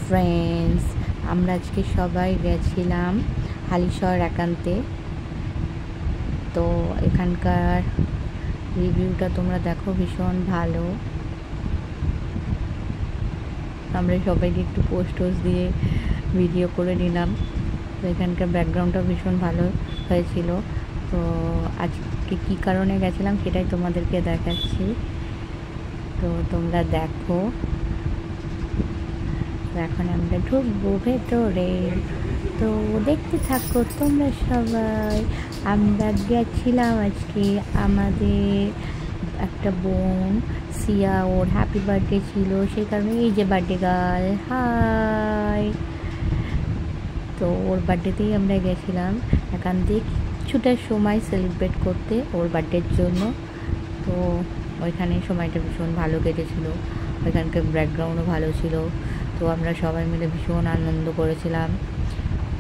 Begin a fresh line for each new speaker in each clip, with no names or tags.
Friends, আমরা আজকে সবাই গেছিলাম হালিশহর একান্তে। তো এখানকার রিভিউটা তোমরা দেখো, ভীষণ ভালো। আমরা সবাইকে একটু পোস্ট দিয়ে ভিডিও করে নিলাম। তো এখানকার ব্যাকগ্রাউন্ডটা ভীষণ ভালো হয়েছিল। তো আজকে কী কারণে গেছিলাম সেটাই তোমাদেরকে দেখাচ্ছি, তো তোমরা দেখো। এখন আমরা ঢুকবো ভেতরে, তো দেখতে থাকো তোমরা সবাই। আমরা গেছিলাম আজকে, আমাদের একটা বোন সিয়া, ওর হ্যাপি বার্থডে ছিল, সেই কারণে এই যে বার্থডে গার্ল, হাই। তো ওর বার্থডেতেই আমরা গেছিলাম এখান থেকে কিছুটা সময় সেলিব্রেট করতে ওর বার্থডের জন্য। তো ওইখানে সময়টা ভীষণ ভালো কেটেছিল, ওইখানকার ব্যাকগ্রাউন্ডও ভালো ছিল। তো আমরা সবাই মিলে ভীষণ আনন্দ করেছিলাম,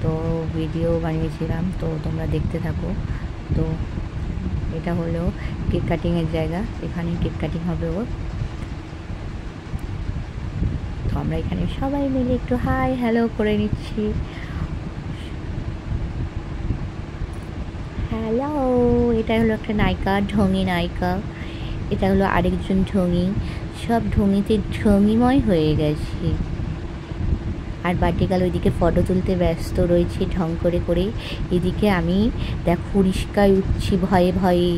তো ভিডিও বানিয়েছিলাম, তো তোমরা দেখতে থাকো। তো এটা হলো কেক কাটিংয়ের জায়গা, এখানে কেক কাটিং হবে ওর। তো আমরা এখানে সবাই মিলে একটু হাই হ্যালো করে নিচ্ছি। হ্যালো, এটা হলো একটা নায়িকা, ঢঙি নায়িকা। এটা হলো আরেকজন ঢঙি, সব ঢঙিতে ঢঙিময় হয়ে গেছে। আর বার্থডেগাল ওইদিকে ফটো তুলতে ব্যস্ত রয়েছে ঢং করে করে। এদিকে আমি দেখো রিস্কায় উঠছি ভয়ে ভয়ে,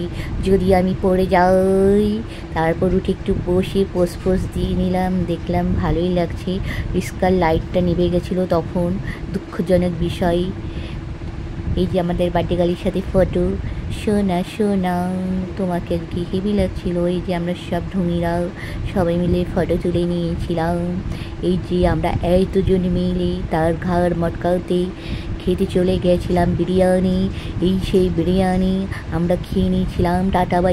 যদি আমি পড়ে যাই। তারপর উঠে একটু বসে পোজ দিয়ে নিলাম, দেখলাম ভালোই লাগছে। রিস্কার লাইটটা নিভে গেছিলো তখন, দুঃখজনক বিষয়। এই যে আমাদের বার্থডেগালের সাথে ফটো, সোনা সোনা, তোমাকে কি হেভি লাগছিল। এই যে আমরা সব ঢুঙিরা সবাই মিলে ফটো তুলে নিয়েছিলাম। এই যে আমরা এতজন মিলে তার ঘাড় মটকাতে খেতে চলে গেছিলাম বিরিয়ানি। এই সেই বিরিয়ানি আমরা খেয়ে নিয়েছিলাম। Tata bye.